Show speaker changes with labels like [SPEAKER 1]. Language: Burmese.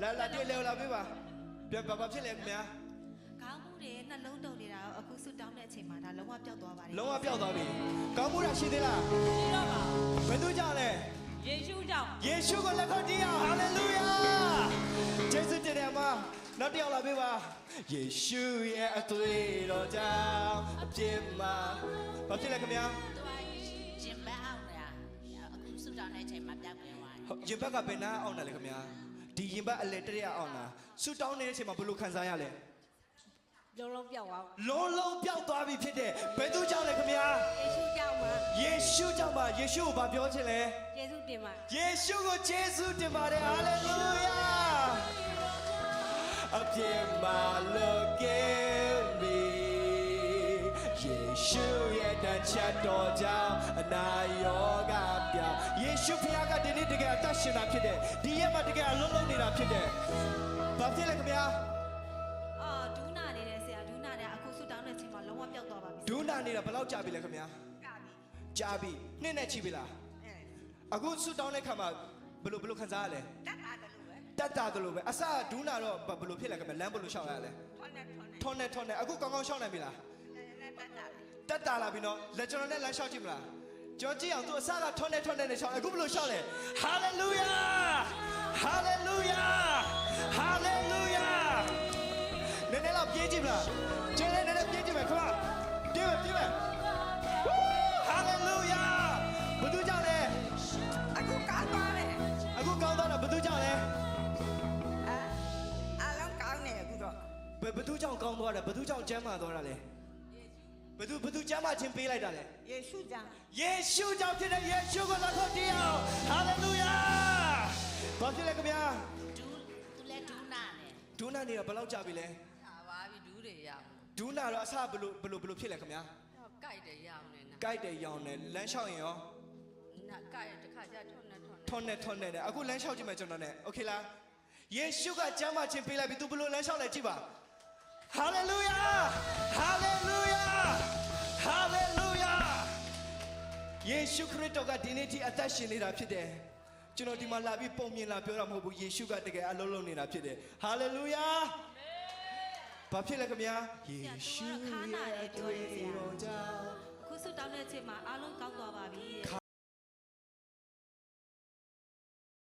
[SPEAKER 1] လာတွေ့လေလာပေးပါပြန်ဘာဖြစ်လဲခင်ဗျာ
[SPEAKER 2] ခေါင်းမူတွေနှလုံးတုံနေတာအခုဆူတောင်းတဲ့အချိန်မှာဒါလုံးဝပျောက်သွားပါတယ်
[SPEAKER 1] လုံးဝပျောက်သွားပြီကောင်းမှုတာရှိသေးလား
[SPEAKER 3] ရှိတော့ပါ
[SPEAKER 1] ဘယ်သူကြောင့်လဲ
[SPEAKER 3] ယေရှုကြောင့်
[SPEAKER 1] ယေရှုကိုလက်ခုပ်တီးအောင်ဟာလေလုယာယေရှုတည်းမှာနောက်တစ်ယောက်လာပေးပါယေရှုရဲ့အသွေးတော်ကြောင့်အပြစ်မှာဘာဖြစ်လဲခင်ဗျာ
[SPEAKER 4] ရင်ဘတ်အောင်တာအခုဆူတောင်းတဲ့အချိန်မှာပြောက်ပြင်းသွားတယ်
[SPEAKER 1] ရင်ဘတ်ကဘယ်နာအောင်တာလဲခင်ဗျာဒီရင်ဘတ်အလဲတရအောင်တာဆူတောင်းနေတဲ့အချိန်မှာဘယ်လိုခံစားရလဲ
[SPEAKER 3] လုံးလုံးပြောက်သွား
[SPEAKER 1] လုံးလုံးပြောက်သွားပြီဖြစ်တဲ့ဘယ်သူကြောင့်လဲခင်ဗျာ
[SPEAKER 3] ယေရှုကြောင့်ပါ
[SPEAKER 1] ယေရှုကြောင့်ပါယေရှုကိုဘာပြောချင်လဲ
[SPEAKER 3] ယေရှုတင်ပါ
[SPEAKER 1] ယေရှုကိုယေရှုတင်ပါတယ်ဟာလေလုယာအပြစ်မှာလွတ်ကင်းပြီယေရှုရဲ့တန်ချတ်တော်ကြောင့်အနာရောဂါပြောင်းယေရှုဖခင်ကဒီနေ့တကယ်အသက်ရှင်တာဖြစ်တယ်ဒီရက်မှာတကယ်အလုံးလုံးနေတာဖြစ်တယ်ဘာဖြစ်လဲခင်ဗျာ
[SPEAKER 2] ဒူးနာနေတဲ့ဆရာဒူးနာတဲ့အခုဆူတောင်းတဲ့အချိန်မှာလုံးဝပျောက်သွားပါပြီ
[SPEAKER 1] ဒူးနာနေတာဘယ်လောက်ကြာပြီလဲခင်ဗျာကြာပြီနှစ်နဲ့ချီပြီလားအခုဆူတောင်းတဲ့ခါမှာဘယ်လိုခံစားရလဲတတ်တာတယ်လို့ပဲအစဒူးနာတော့ဘယ်လိုဖြစ်လဲခင်ဗျာလမ်းဘယ်လိုရှောက်ရလဲထွန်းနေအခုကောင်းကောင်းရှောက်နိုင်ပြီလားတတ်တာလာပြီနော်လက်ကျွန်တော်နဲ့လမ်းရှောက်ကြည့်မလားကြောကြည့်အောင်သူအစကထွန်းနေနဲ့ရှောက်အခုဘယ်လိုရှောက်လဲဟာလေလုယာဟာလေလုယာဟာလေလုယာနည်းနည်းတော့ပြေးကြည့်မလားကျင်းလေးနည်းနည်းပြေးကြည့်မယ်ခမပြေးမယ်ဟာလေလုယာဘယ်သူကြောင့်လဲ
[SPEAKER 4] အခုကောင်းသွားတယ်
[SPEAKER 1] အခုကောင်းသွားတာဘယ်သူကြောင့်လဲ
[SPEAKER 4] အားလုံးကောင်းနေအခုတော့
[SPEAKER 1] ဘယ်သူကြောင့်ကောင်းသွားတာဘယ်သူကြောင့်ကျမ်းမာသွားတာလဲဘယ်သူကျမ်းမာခြင်းပေးလိုက်တာလဲ
[SPEAKER 4] ယေရှုကြောင့်
[SPEAKER 1] ဖြစ်တဲ့ယေရှုကိုလက်ခုပ်တီးအောင်ဟာလေလုယာဘာဖြစ်လဲခင်ဗျာ
[SPEAKER 4] သူလည်းဒူးနာနေ
[SPEAKER 1] ဒူးနာနေတာဘယ်လောက်ကြာပြီလဲ
[SPEAKER 4] ပါပြီဒူးတွေရအောင်
[SPEAKER 1] ဒူးနာတော့အစဘယ်လိုဖြစ်လဲခင်ဗျာ
[SPEAKER 4] ကြိုက်တယ်ရအောင်နေ
[SPEAKER 1] ကြိုက်တယ်ရောင်းနေလမ်းလျှောက်ရင်ရော
[SPEAKER 4] ကြိုက်တယ်တစ်ခါကျ
[SPEAKER 1] ထွန်းနေတယ်အခုလမ်းလျှောက်ကြည့်မယ်ကျွန်တော်နဲ့โอเคလားယေရှုကကျမ်းမာခြင်းပေးလိုက်ပြီသူဘယ်လိုလမ်းလျှောက်လဲကြည့်ပါဟာလေလုယာဟာလေလုယာဟာလေလုယာယေရှုခရစ်တော်ကဒီနေ့ထိအသက်ရှင်နေတာဖြစ်တယ်ကျွန်တော်ဒီမှာလာပြီးပုံမြင်လာပြောတာမဟုတ်ဘူးယေရှုကတကယ်အလုံးလုံးနေတာဖြစ်တယ်ဟာလေလုယာဘာဖြစ်လဲခင်ဗျာယေရှုရဲ့အသွေးတော်ကြောင့်
[SPEAKER 2] အခုဆူတောင်းတဲ့အချိန်မှာအားလုံး